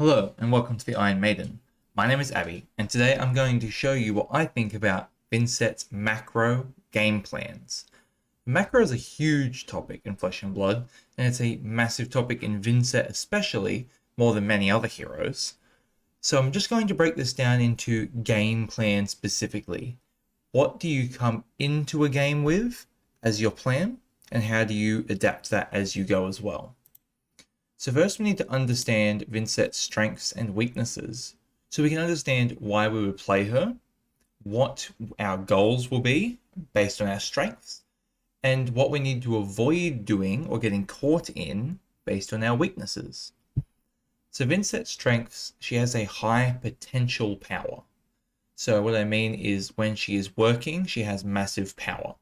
Hello and welcome to the Iron Maiden. My name is Abby and today I'm going to show you what I think about Vynnset's macro game plans. Macro is a huge topic in Flesh and Blood, and it's a massive topic in Vynnset especially, more than many other heroes. So I'm just going to break this down into game plans specifically. What do you come into a game with as your plan, and how do you adapt that as you go as well? So first we need to understand Vynnset's strengths and weaknesses so we can understand why we would play her, what our goals will be based on our strengths, and what we need to avoid doing or getting caught in based on our weaknesses. So Vynnset's strengths, she has a high potential power. So what I mean is when she is working, she has massive power.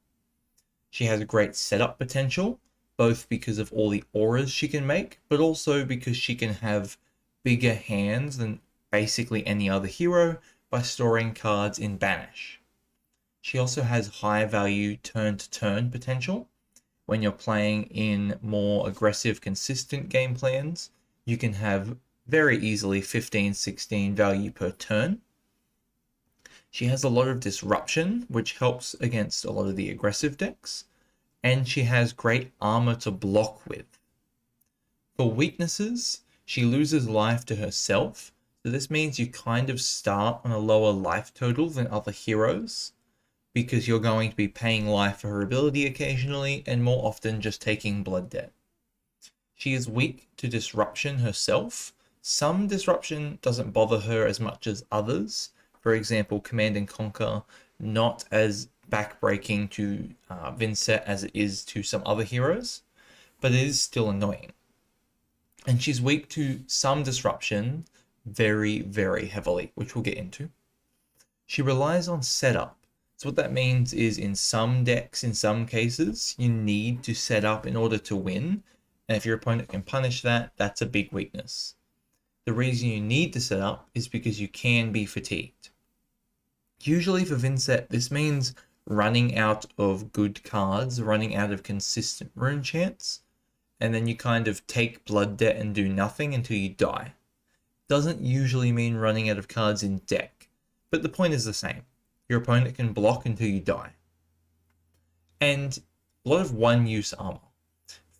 She has a great setup potential, both because of all the auras she can make, but also because she can have bigger hands than basically any other hero by storing cards in Banish. She also has high value turn-to-turn potential. When you're playing in more aggressive, consistent game plans, you can have very easily 15-16 value per turn. She has a lot of disruption, which helps against a lot of the aggressive decks, and she has great armor to block with. For weaknesses, she loses life to herself, so this means you kind of start on a lower life total than other heroes, because you're going to be paying life for her ability occasionally, and more often just taking blood debt. She is weak to disruption herself. Some disruption doesn't bother her as much as others. For example, Command and Conquer, not as backbreaking to Vynnset as it is to some other heroes, but it is still annoying. And she's weak to some disruption very, very heavily, which we'll get into. She relies on setup. So what that means is in some decks, in some cases, you need to set up in order to win. And if your opponent can punish that, that's a big weakness. The reason you need to set up is because you can be fatigued. Usually for Vynnset, this means running out of good cards, running out of consistent rune chants, and then you kind of take blood debt and do nothing until you die. Doesn't usually mean running out of cards in deck, but the point is the same. Your opponent can block until you die. And a lot of one-use armor.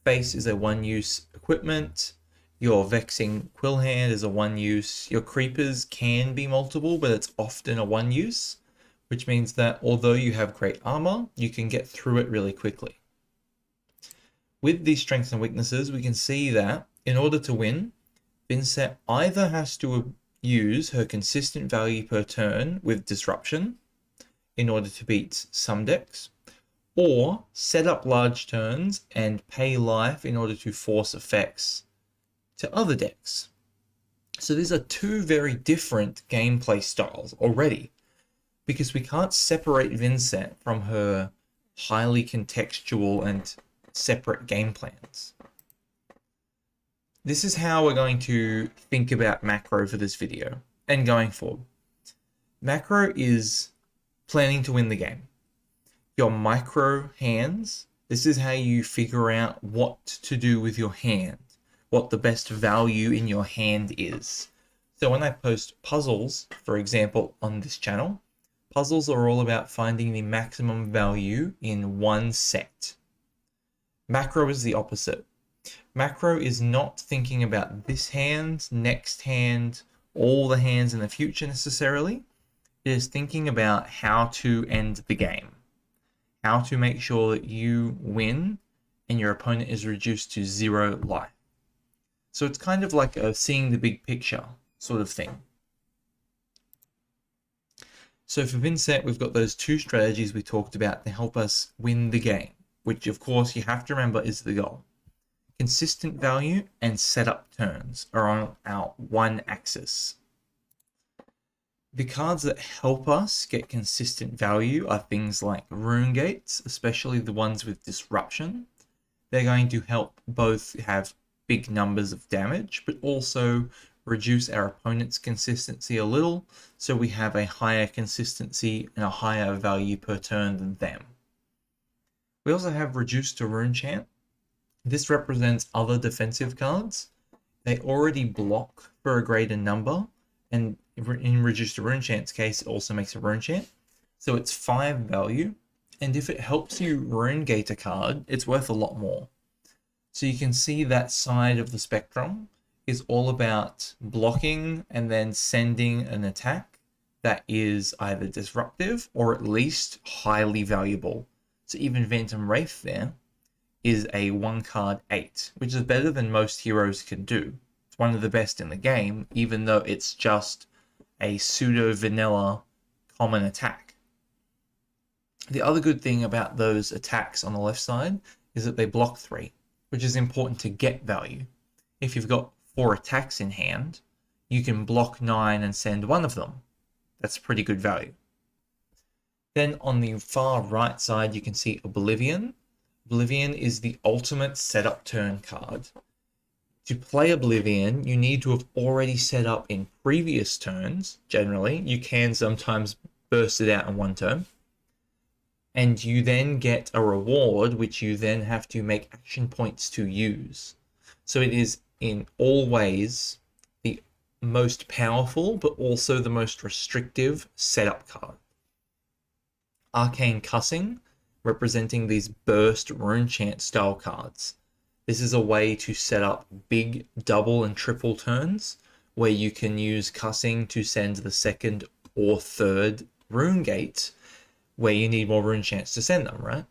Face is a one-use equipment. Your Vexing Quillhand is a one-use. Your creepers can be multiple, but it's often a one-use, which means that although you have great armor, you can get through it really quickly. With these strengths and weaknesses, we can see that in order to win, Vynnset either has to use her consistent value per turn with disruption in order to beat some decks, or set up large turns and pay life in order to force effects to other decks. So these are two very different gameplay styles already, because we can't separate Vynnset from her highly contextual and separate game plans. This is how we're going to think about macro for this video and going forward. Macro is planning to win the game. Your micro hands, this is how you figure out what to do with your hand, what the best value in your hand is. So when I post puzzles, for example, on this channel, puzzles are all about finding the maximum value in one set. Macro is the opposite. Macro is not thinking about this hand, next hand, all the hands in the future necessarily. It is thinking about how to end the game. How to make sure that you win and your opponent is reduced to 0 life. So it's kind of like a seeing the big picture sort of thing. So for Vynnset, we've got those two strategies we talked about to help us win the game, which of course you have to remember is the goal. Consistent value and setup turns are on our one axis. The cards that help us get consistent value are things like rune gates, especially the ones with disruption. They're going to help both have big numbers of damage, but also reduce our opponent's consistency a little, so we have a higher consistency and a higher value per turn than them. We also have reduced to rune chant. This represents other defensive cards. they already block for a greater number, and in Reduced Rune Chant's case, it also makes a Rune Chant. So it's 5 value, and if it helps you Rune Gate a card, it's worth a lot more. So you can see that side of the spectrum is all about blocking and then sending an attack that is either disruptive or at least highly valuable. So even Phantom Wraith there is a 1 card 8, which is better than most heroes can do. It's one of the best in the game, even though it's just a pseudo vanilla common attack. The other good thing about those attacks on the left side is that they block 3, which is important to get value. If you've got 4 attacks in hand, you can block 9 and send one of them. That's pretty good value. Then on the far right side, you can see Oblivion. Oblivion is the ultimate setup turn card. To play Oblivion, you need to have already set up in previous turns, generally. You can sometimes burst it out in one turn. And you then get a reward, which you then have to make action points to use. So it is in all ways the most powerful, but also the most restrictive setup card. Arcane Cussing, representing these burst rune chant style cards. This is a way to set up big double and triple turns where you can use Cussing to send the second or third rune gate where you need more rune chants to send them, right?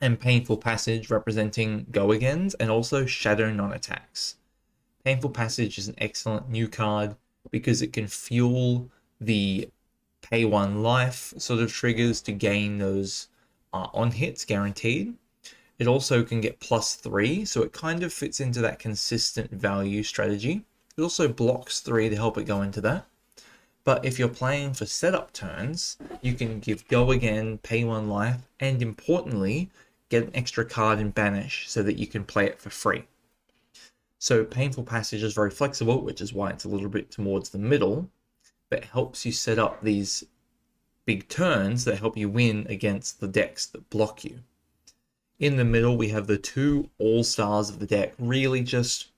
And Painful Passage, representing go-agains and also shadow non-attacks. Painful Passage is an excellent new card because it can fuel the pay 1 life sort of triggers to gain those on hits guaranteed. It also can get +3, so it kind of fits into that consistent value strategy. It also blocks 3 to help it go into that. But if you're playing for setup turns, you can give go again, pay 1 life, and importantly, get an extra card in Banish so that you can play it for free. So Painful Passage is very flexible, which is why it's a little bit towards the middle, but it helps you set up these big turns that help you win against the decks that block you. In the middle, we have the 2 all-stars of the deck, really just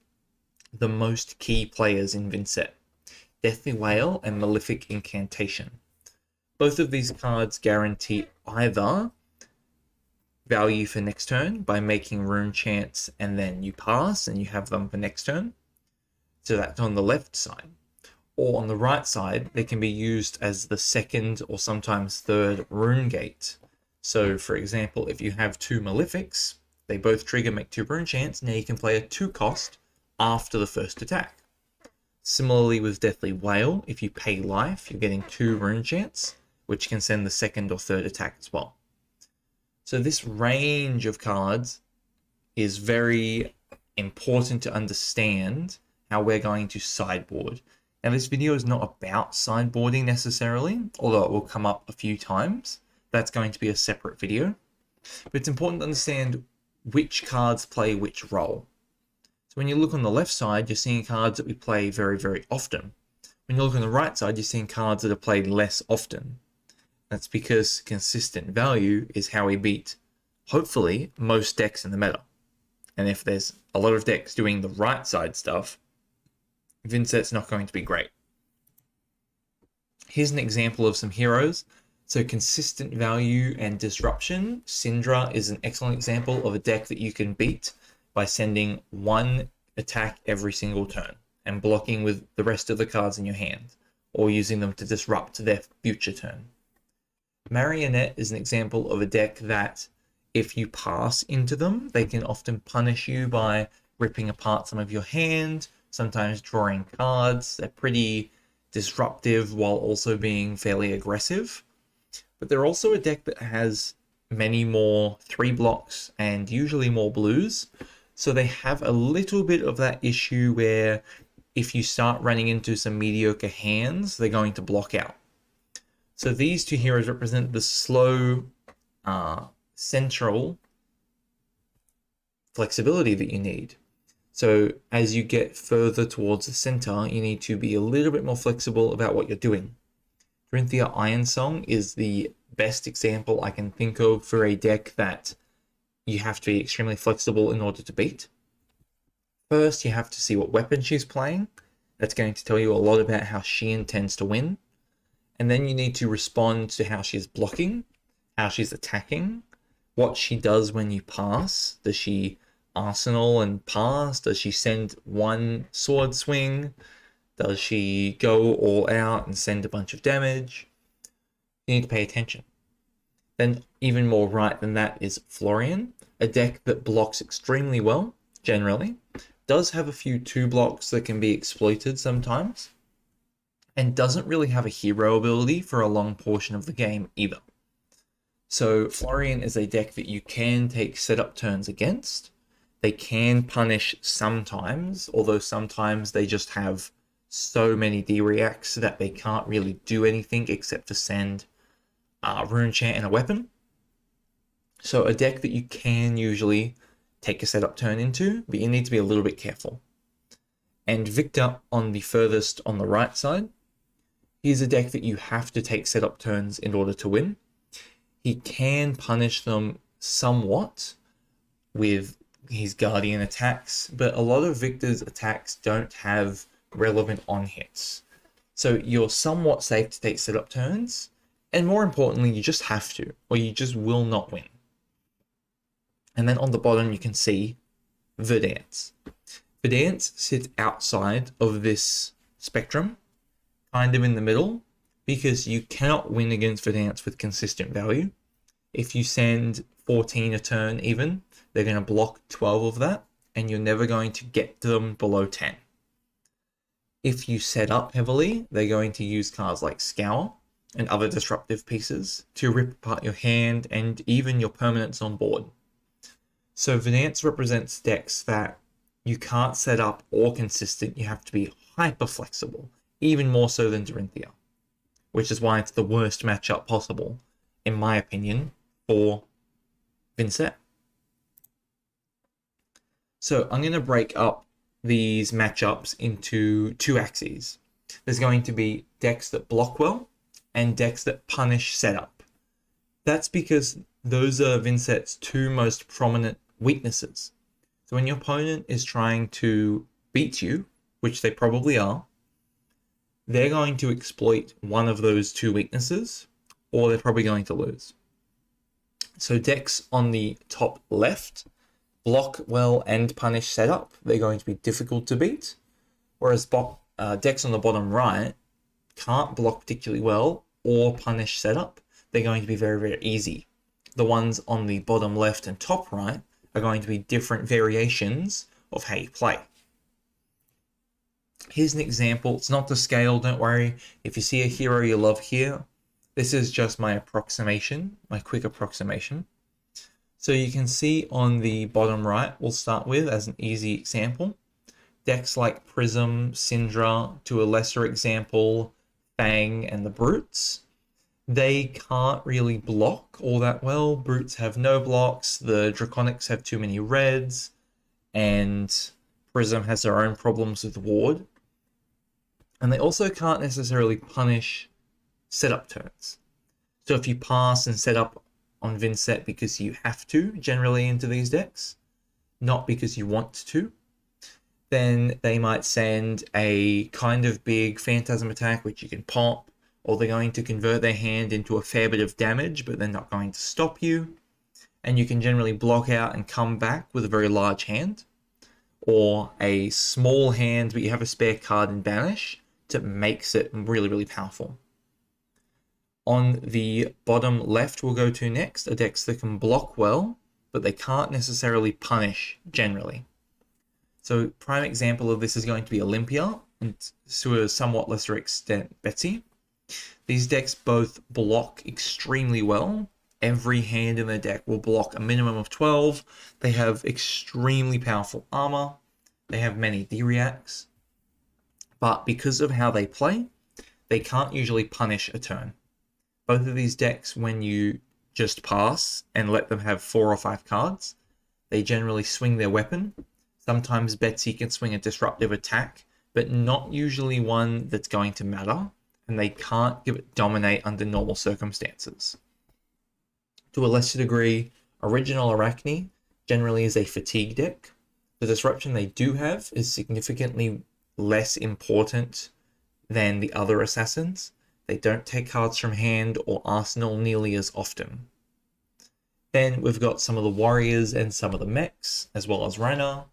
the most key players in Vynnset. Deathly Wail and Malefic Incantation. Both of these cards guarantee either value for next turn by making rune chants and then you pass and you have them for next turn. So that's on the left side. Or on the right side, they can be used as the second or sometimes third rune gate. So for example, if you have 2 Malefics, they both trigger, make 2 rune chants, now you can play a 2 cost after the first attack. Similarly with Deathly Wail, if you pay life, you're getting 2 rune chants, which can send the second or third attack as well. So this range of cards is very important to understand how we're going to sideboard. Now this video is not about sideboarding necessarily, although it will come up a few times. That's going to be a separate video. But it's important to understand which cards play which role. When you look on the left side, you're seeing cards that we play very, very often. When you look on the right side, you're seeing cards that are played less often. That's because consistent value is how we beat, hopefully, most decks in the meta. And if there's a lot of decks doing the right side stuff, Vynnset's not going to be great. Here's an example of some heroes. So consistent value and disruption. Syndra is an excellent example of a deck that you can beat by sending 1 attack every single turn and blocking with the rest of the cards in your hand, or using them to disrupt their future turn. Marionette is an example of a deck that, if you pass into them, they can often punish you by ripping apart some of your hand, sometimes drawing cards. They're pretty disruptive while also being fairly aggressive. But they're also a deck that has many more 3 blocks and usually more blues. So they have a little bit of that issue where if you start running into some mediocre hands, they're going to block out. So these 2 heroes represent the slow, central flexibility that you need. So as you get further towards the center, you need to be a little bit more flexible about what you're doing. Corinthia Ironsong is the best example I can think of for a deck that you have to be extremely flexible in order to beat. First, you have to see what weapon she's playing. That's going to tell you a lot about how she intends to win. And then you need to respond to how she's blocking, how she's attacking, what she does when you pass. Does she arsenal and pass? Does she send one sword swing? Does she go all out and send a bunch of damage? You need to pay attention. Then even more right than that is Florian, a deck that blocks extremely well, generally. Does have a few 2 blocks that can be exploited sometimes, and doesn't really have a hero ability for a long portion of the game either. So Florian is a deck that you can take setup turns against. They can punish sometimes, although sometimes they just have so many D-reacts that they can't really do anything except for send Rune Chant and a weapon. So a deck that you can usually take a setup turn into, but you need to be a little bit careful. And Victor on the furthest on the right side, he's a deck that you have to take setup turns in order to win. He can punish them somewhat with his Guardian attacks, but a lot of Victor's attacks don't have relevant on hits. So you're somewhat safe to take setup turns, and more importantly, you just have to, or you just will not win. And then on the bottom, you can see Verdansk. Verdansk sits outside of this spectrum, kind of in the middle, because you cannot win against Verdansk with consistent value. If you send 14 a turn even, they're going to block 12 of that, and you're never going to get them below 10. If you set up heavily, they're going to use cards like Scour and other disruptive pieces to rip apart your hand and even your permanents on board. So Verdansk represents decks that you can't set up or consistent. You have to be hyper flexible, even more so than Dorinthia, which is why it's the worst matchup possible, in my opinion, for Vynnset. So I'm going to break up these matchups into 2 axes. There's going to be decks that block well and decks that punish setup. That's because those are Vynnset's 2 most prominent weaknesses. So when your opponent is trying to beat you, which they probably are, they're going to exploit one of those 2 weaknesses, or they're probably going to lose. So decks on the top left block well and punish setup. They're going to be difficult to beat, whereas decks on the bottom right can't block particularly well or punish setup. They're going to be very, very easy. The ones on the bottom left and top right are going to be different variations of how you play. Here's an example. It's not to scale, don't worry. If you see a hero you love here, this is just my approximation, my quick approximation. So you can see on the bottom right, we'll start with as an easy example, decks like Prism, Syndra, to a lesser example, Fang and the Brutes. They can't really block all that well. Brutes have no blocks, the Draconics have too many reds, and Prism has their own problems with Ward. And they also can't necessarily punish setup turns. So if you pass and set up on Vynnset because you have to, generally into these decks, not because you want to, then they might send a kind of big Phantasm attack which you can pop, or they're going to convert their hand into a fair bit of damage, but they're not going to stop you. And you can generally block out and come back with a very large hand, or a small hand, but you have a spare card in Banish that makes it really, really powerful. On the bottom left, we'll go to next, are decks that can block well, but they can't necessarily punish generally. So prime example of this is going to be Olympia, and to a somewhat lesser extent, Betsy. These decks both block extremely well. Every hand in their deck will block a minimum of 12. They have extremely powerful armor. They have many D-reacts. But because of how they play, they can't usually punish a turn. Both of these decks, when you just pass and let them have 4 or 5 cards, they generally swing their weapon. Sometimes Betsy can swing a disruptive attack, but not usually one that's going to matter, and they can't give it dominate under normal circumstances. To a lesser degree, Original Arachne generally is a fatigue deck. The disruption they do have is significantly less important than the other assassins. They don't take cards from hand or arsenal nearly as often. Then we've got some of the warriors and some of the mechs, as well as Renner.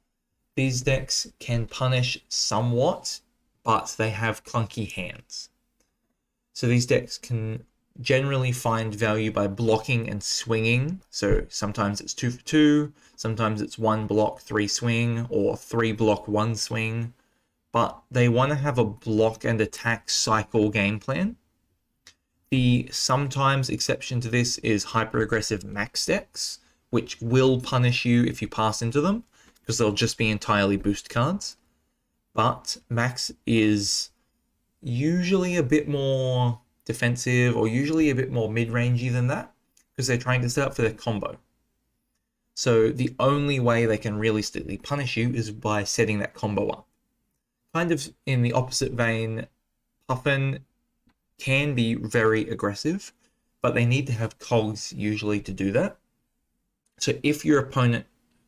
These decks can punish somewhat, but they have clunky hands. So these decks can generally find value by blocking and swinging. So sometimes it's 2 for 2, sometimes it's 1 block, 3 swing, or 3 block, 1 swing. But they want to have a block and attack cycle game plan. The sometimes exception to this is hyper-aggressive max decks, which will punish you if you pass into them, because they'll just be entirely boost cards. But max is usually a bit more defensive, or usually a bit more mid-rangey than that, because they're trying to set up for their combo. So the only way they can realistically punish you is by setting that combo up. Kind of in the opposite vein, Puffin can be very aggressive, but they need to have cogs usually to do that. So if your opponent,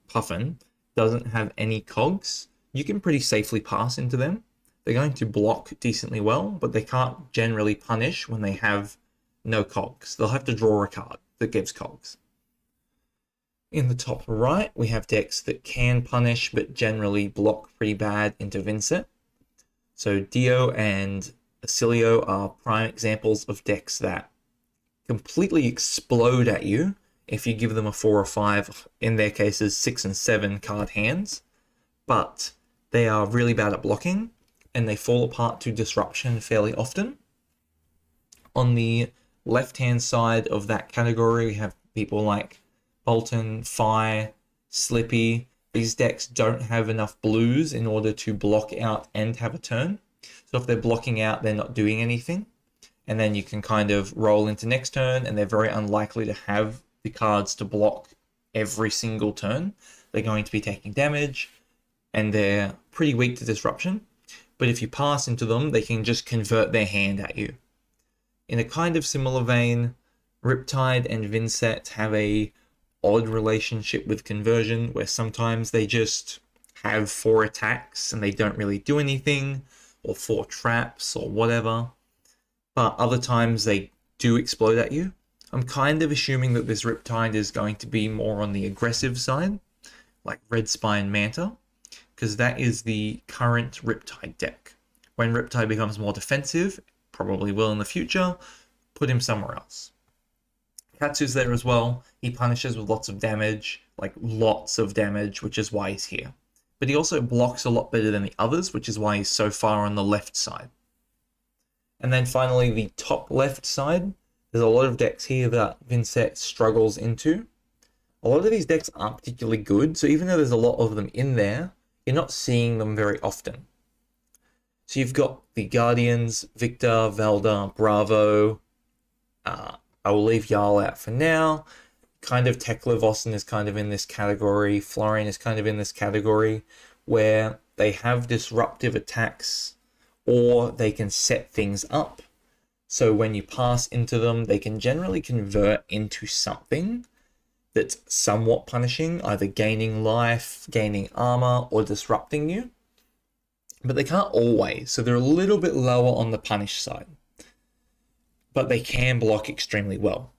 Puffin, doesn't have any cogs, you can pretty safely pass into them. They're going to block decently well, but they can't generally punish when they have no cogs. They'll have to draw a card that gives cogs. In the top right, we have decks that can punish, but generally block pretty bad into Vynnset. So Dio and Acilio are prime examples of decks that completely explode at you if you give them a 4 or 5, in their cases 6 and 7 card hands, but they are really bad at blocking and they fall apart to disruption fairly often. On the left hand side of that category, we have people like Bolton, Fi, Slippy. These decks don't have enough blues in order to block out and have a turn. So if they're blocking out, they're not doing anything. And then you can kind of roll into next turn, and they're very unlikely to have the cards to block every single turn. They're going to be taking damage, and they're pretty weak to disruption. But if you pass into them, they can just convert their hand at you. In a kind of similar vein, Riptide and Vynnset have a odd relationship with conversion, where sometimes they just have 4 attacks and they don't really do anything, or 4 traps or whatever, but other times they do explode at you. I'm kind of assuming that this Riptide is going to be more on the aggressive side, like Red Spine Manta, because that is the current Riptide deck. When Riptide becomes more defensive, probably will in the future, put him somewhere else. Katsu's there as well. He punishes with lots of damage, like lots of damage, which is why he's here. But he also blocks a lot better than the others, which is why he's so far on the left side. And then finally, the top left side, there's a lot of decks here that Vynnset struggles into. A lot of these decks aren't particularly good, so even though there's a lot of them in there, you're not seeing them very often. So you've got the Guardians, Victor, Velda, Bravo. I will leave Jarl out for now. Kind of Tekla Vossen is kind of in this category. Florian is kind of in this category, where they have disruptive attacks, or they can set things up. So when you pass into them, they can generally convert into something that's somewhat punishing, either gaining life, gaining armor, or disrupting you. But they can't always, so they're a little bit lower on the punish side. But they can block extremely well.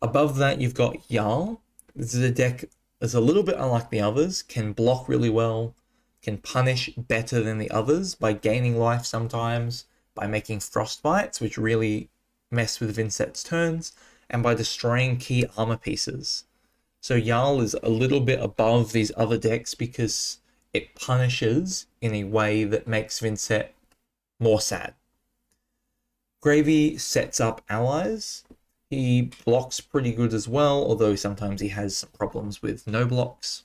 Above that, you've got Jarl. This is a deck that's a little bit unlike the others, can block really well, can punish better than the others by gaining life sometimes, by making frostbites, which really mess with Vynnset's turns, and by destroying key armor pieces. So Jarl is a little bit above these other decks because it punishes in a way that makes Vynnset more sad. Gravy sets up allies. He blocks pretty good as well, although sometimes he has some problems with no blocks.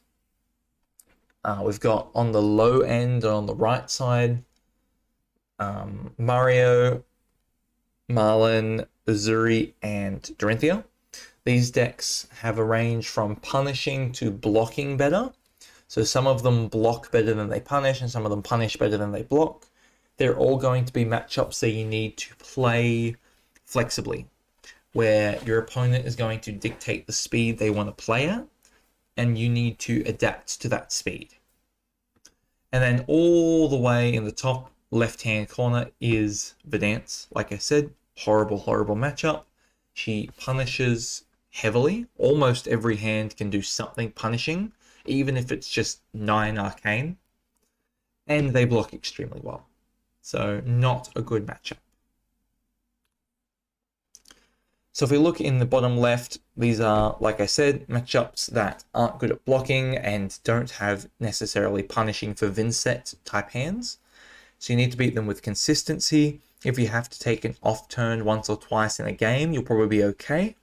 We've got on the low end, on the right side, Mario, Marlin, Uzuri, and Dorinthia. These decks have a range from punishing to blocking better. So some of them block better than they punish, and some of them punish better than they block. They're all going to be matchups that you need to play flexibly, where your opponent is going to dictate the speed they want to play at, and you need to adapt to that speed. And then all the way in the top left-hand corner is Vynnset. Like I said, horrible, horrible matchup. She punishes heavily. Almost every hand can do something punishing, even if it's just 9 arcane. And they block extremely well. So not a good matchup. So if we look in the bottom left, these are, like I said, matchups that aren't good at blocking and don't have necessarily punishing for Vynnset type hands. So you need to beat them with consistency. If you have to take an off turn once or twice in a game, you'll probably be okay.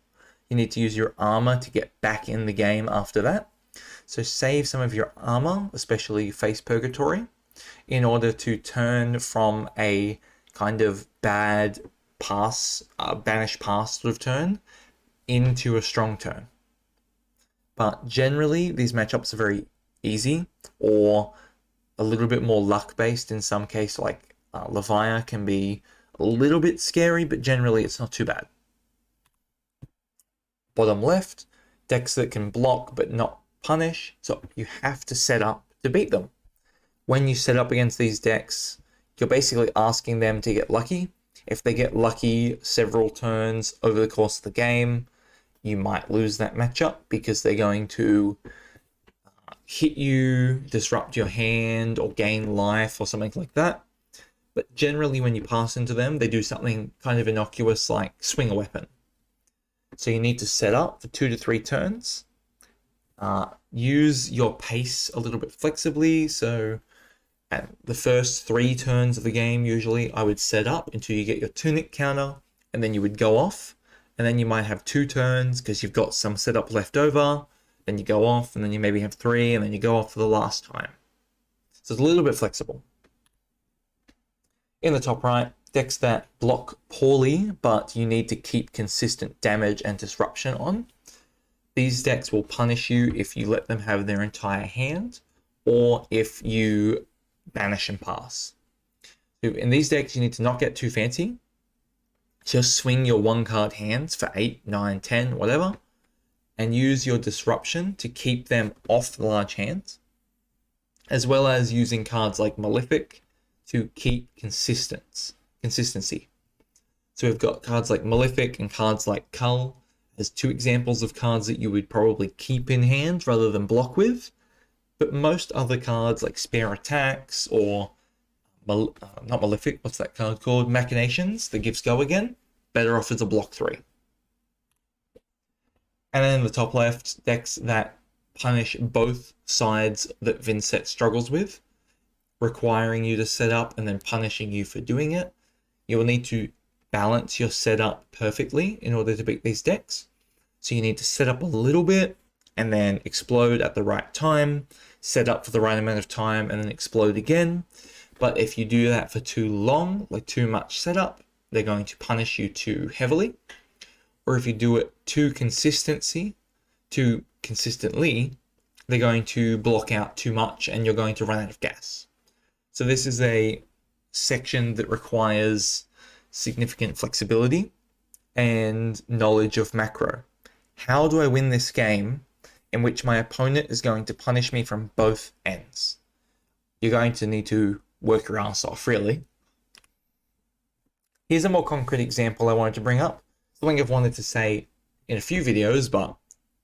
You need to use your armor to get back in the game after that. So save some of your armor, especially face purgatory, in order to turn from a kind of bad pass, banish pass sort of turn into a strong turn. But generally, these matchups are very easy or a little bit more luck based in some case, like Levia can be a little bit scary, but generally it's not too bad. Bottom left, decks that can block but not punish, so you have to set up to beat them. When you set up against these decks, you're basically asking them to get lucky. If they get lucky several turns over the course of the game, you might lose that matchup because they're going to hit you, disrupt your hand, or gain life or something like that. But generally when you pass into them, they do something kind of innocuous like swing a weapon. So you need to set up for 2 to 3 turns. Use your pace a little bit flexibly. So at the first 3 turns of the game, usually I would set up until you get your tunic counter, and then you would go off, and then you might have 2 turns because you've got some setup left over, then you go off, and then you maybe have 3, and then you go off for the last time. So it's a little bit flexible. In the top right, decks that block poorly, but you need to keep consistent damage and disruption on. These decks will punish you if you let them have their entire hand, or if you banish and pass. So in these decks, you need to not get too fancy. Just swing your 1-card hands for 8, 9, 10, whatever, and use your disruption to keep them off the large hands, as well as using cards like Malefic to keep consistency. So we've got cards like Malefic and cards like Cull as 2 examples of cards that you would probably keep in hand rather than block with. But most other cards like Spare Attacks or, not Malefic, what's that card called? Machinations, that gives Go Again, better off as a block 3. And then in the top left, decks that punish both sides that Vynnset struggles with, requiring you to set up and then punishing you for doing it. You will need to balance your setup perfectly in order to beat these decks. So you need to set up a little bit and then explode at the right time, set up for the right amount of time, and then explode again. But if you do that for too long, like too much setup, they're going to punish you too heavily. Or if you do it too consistently, they're going to block out too much and you're going to run out of gas. So this is a section that requires significant flexibility and knowledge of macro. How do I win this game in which my opponent is going to punish me from both ends? You're going to need to work your ass off, really. Here's a more concrete example I wanted to bring up. Something I've wanted to say in a few videos, but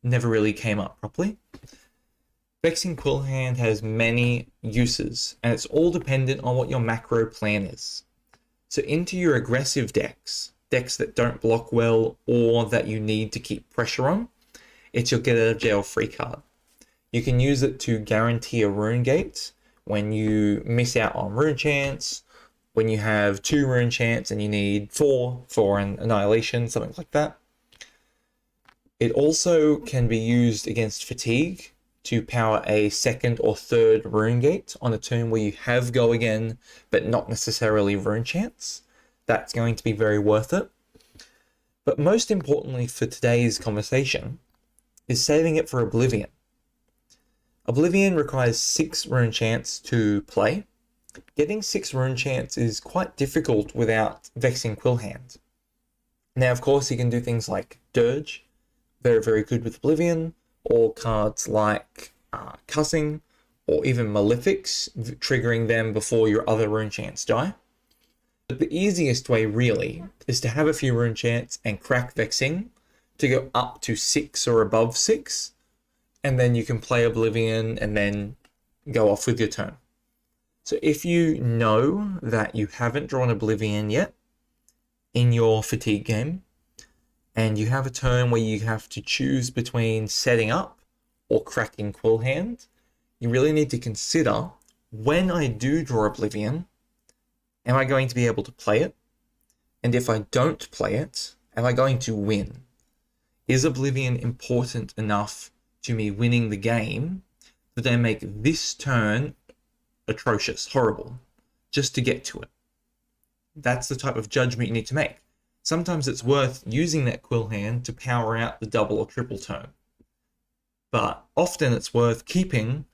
never really came up properly. Vexing Quillhand has many uses, and it's all dependent on what your macro plan is. So into your aggressive decks that don't block well or that you need to keep pressure on, it's your get out of jail free card. You can use it to guarantee a rune gate when you miss out on rune chance, when you have 2 rune chance and you need 4 for an annihilation, something like that. It also can be used against fatigue to power a 2nd or 3rd rune gate on a turn where you have Go Again, but not necessarily rune chance. That's going to be very worth it. But most importantly for today's conversation is saving it for Oblivion. Oblivion requires 6 rune chance to play. Getting 6 rune chance is quite difficult without Vexing Quillhand. Now, of course, you can do things like Dirge, very, very good with Oblivion, or cards like Cussing, or even Malefics, triggering them before your other rune chants die. But the easiest way really is to have a few rune chants and crack Vexing to go up to 6 or above 6, and then you can play Oblivion and then go off with your turn. So if you know that you haven't drawn Oblivion yet in your fatigue game, and you have a turn where you have to choose between setting up or cracking Quillhand, you really need to consider, when I do draw Oblivion, am I going to be able to play it? And if I don't play it, am I going to win? Is Oblivion important enough to me winning the game that I make this turn atrocious, horrible, just to get to it? That's the type of judgment you need to make. Sometimes it's worth using that Quillhand to power out the double or triple turn. But often it's worth keeping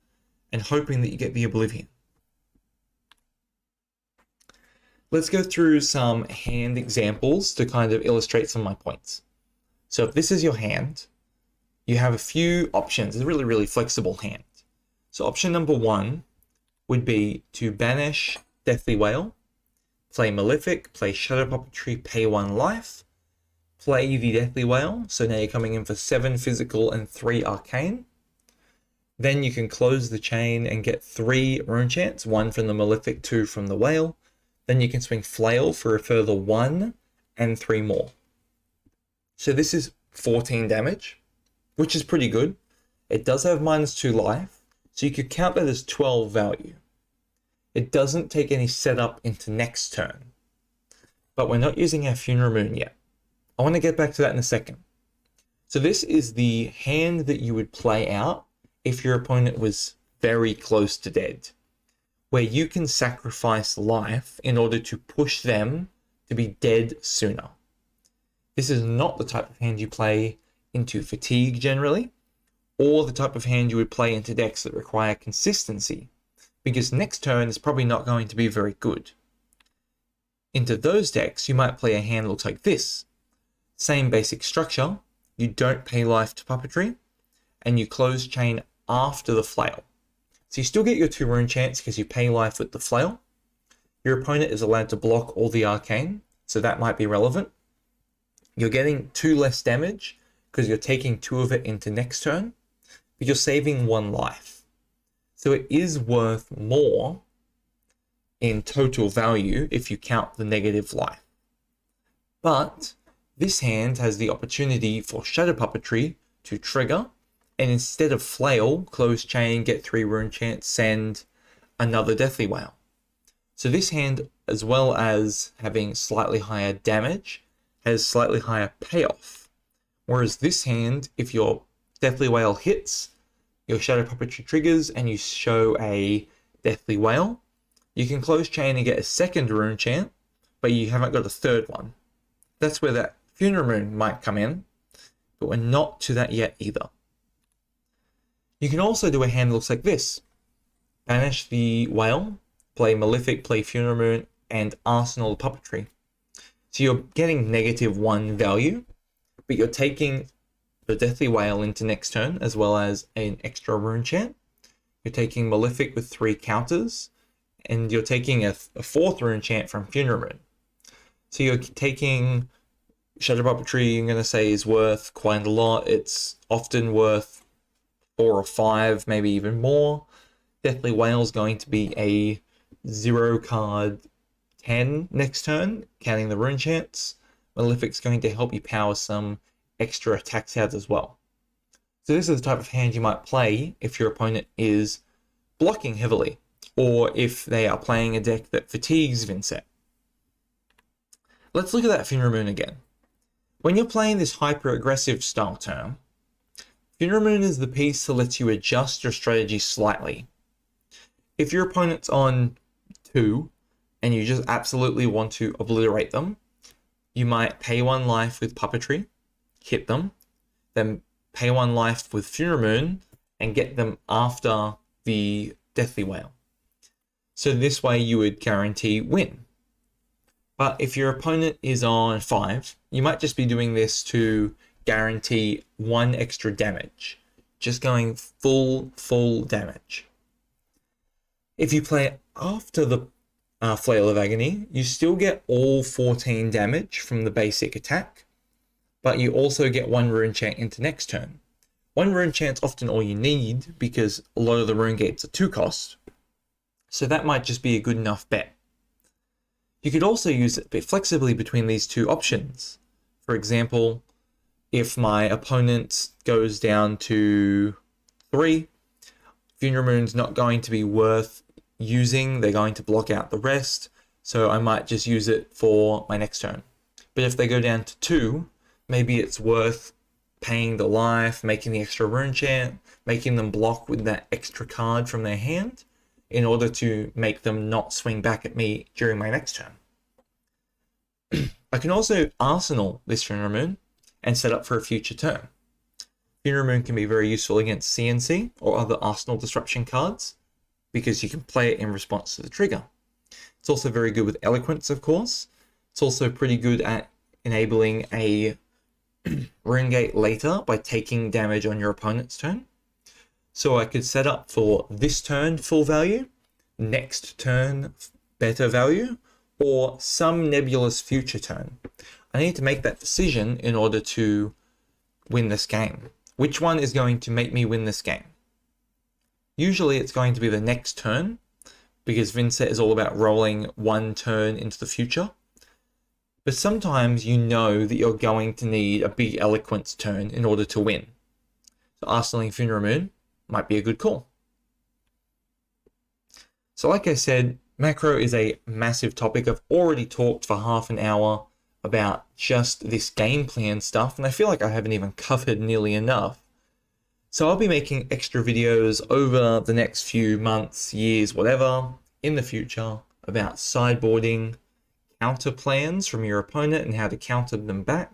and hoping that you get the Oblivion. Let's go through some hand examples to kind of illustrate some of my points. So if this is your hand, you have a few options. It's a really, really flexible hand. So option number 1 would be to banish Deathly Wail, play Malefic, play Shadow Puppetry, pay 1 life, play the Deathly Wail, so now you're coming in for 7 physical and 3 arcane. Then you can close the chain and get 3 rune chants, 1 from the Malefic, 2 from the Wail. Then you can swing Flail for a further 1 and 3 more. So this is 14 damage, which is pretty good. It does have -2 life, so you could count that as 12 value. It doesn't take any setup into next turn. But we're not using our Funeral Moon yet. I want to get back to that in a second. So this is the hand that you would play out if your opponent was very close to dead, where you can sacrifice life in order to push them to be dead sooner. This is not the type of hand you play into fatigue generally, or the type of hand you would play into decks that require consistency, because next turn is probably not going to be very good. Into those decks, you might play a hand that looks like this. Same basic structure, you don't pay life to puppetry, and you close chain after the flail. So you still get your 2 rune chants because you pay life with the flail. Your opponent is allowed to block all the arcane, so that might be relevant. You're getting 2 less damage because you're taking 2 of it into next turn, but you're saving 1 life. So it is worth more in total value if you count the negative life. But this hand has the opportunity for Shadow Puppetry to trigger, and instead of Flail, close chain, get 3 rune chants, send another Deathly Wail. So this hand, as well as having slightly higher damage, has slightly higher payoff. Whereas this hand, if your Deathly Wail hits, your Shadow Puppetry triggers, and you show a Deathly Wail, you can close chain and get a second rune chant, but you haven't got a third one. That's where that Funeral Moon might come in, but we're not to that yet either. You can also do a hand that looks like this. Banish the Wail, play Malefic, play Funeral Moon, and Arsenal the Puppetry. So you're getting -1 value, but you're taking the Deathly Wail into next turn, as well as an extra rune chant. You're taking Malefic with 3 counters, and you're taking a 4th rune chant from Funeral Moon. So you're taking Shadow Puppetry, I'm going to say, is worth quite a lot. It's often worth 4 or 5, maybe even more. Deathly Wail is going to be a 0 card 10 next turn, counting the rune chants. Malefic's going to help you power some extra attacks out as well. So this is the type of hand you might play if your opponent is blocking heavily, or if they are playing a deck that fatigues Vynnset. Let's look at that Funeral Moon again. When you're playing this hyper-aggressive style term, Funeral Moon is the piece that lets you adjust your strategy slightly. If your opponent's on 2, and you just absolutely want to obliterate them, you might pay 1 life with Puppetry, hit them, then pay 1 life with Funeral Moon, and get them after the Deathly Wail. So this way you would guarantee win. But if your opponent is on 5, you might just be doing this to guarantee 1 extra damage, just going full damage. If you play after the Flail of Agony, you still get all 14 damage from the basic attack, but you also get 1 rune chant into next turn. 1 rune chant's often all you need because a lot of the rune gates are 2 cost, so that might just be a good enough bet. You could also use it a bit flexibly between these 2 options. For example, if my opponent goes down to 3, Funeral Moon's not going to be worth using, they're going to block out the rest, so I might just use it for my next turn. But if they go down to 2, maybe it's worth paying the life, making the extra rune chant, making them block with that extra card from their hand in order to make them not swing back at me during my next turn. I can also arsenal this Funeral Moon and set up for a future turn. Funeral Moon can be very useful against CNC or other arsenal disruption cards, because you can play it in response to the trigger. It's also very good with Eloquence, of course. It's also pretty good at enabling a rune gate later by taking damage on your opponent's turn. So I could set up for this turn full value, next turn better value, or some nebulous future turn. I need to make that decision in order to win this game. Which one is going to make me win this game? Usually it's going to be the next turn, because Vynnset is all about rolling 1 turn into the future. But sometimes you know that you're going to need a big Eloquence turn in order to win. So arsenaling Funeral Moon might be a good call. So like I said, macro is a massive topic. I've already talked for half an hour about just this game plan stuff, and I feel like I haven't even covered nearly enough. So I'll be making extra videos over the next few months, years, whatever, in the future about sideboarding, counter plans from your opponent and how to counter them back,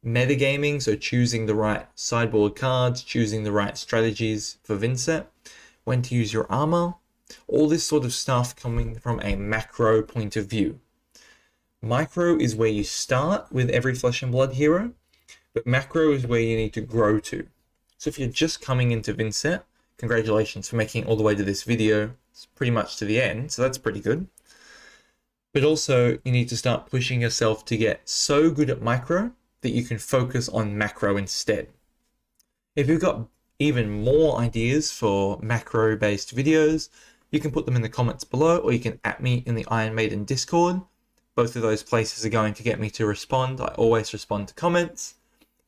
metagaming, so choosing the right sideboard cards, choosing the right strategies for Vynnset, when to use your armor, all this sort of stuff coming from a macro point of view. Micro is where you start with every Flesh and Blood hero, but macro is where you need to grow to. So if you're just coming into Vynnset, congratulations for making it all the way to this video. It's pretty much to the end, so that's pretty good. But also, you need to start pushing yourself to get so good at micro that you can focus on macro instead. If you've got even more ideas for macro-based videos, you can put them in the comments below, or you can @ me in the Iron Maiden Discord. Both of those places are going to get me to respond. I always respond to comments.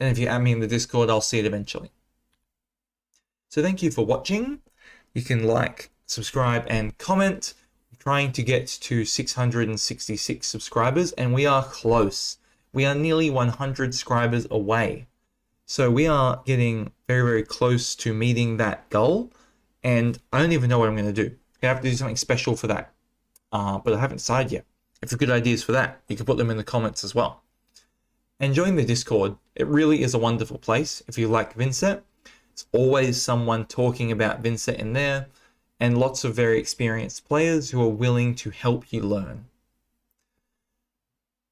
And if you @ me in the Discord, I'll see it eventually. So thank you for watching. You can like, subscribe, and comment. I'm trying to get to 666 subscribers, and we are close. We are nearly 100 subscribers away. So we are getting very, very close to meeting that goal, and I don't even know what I'm going to do. I have to do something special for that, but I haven't decided yet. If you've got ideas for that, you can put them in the comments as well. And join the Discord. It really is a wonderful place if you like Vynnset. It's always someone talking about Vynnset in there, and lots of very experienced players who are willing to help you learn.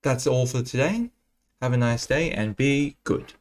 That's all for today. Have a nice day and be good.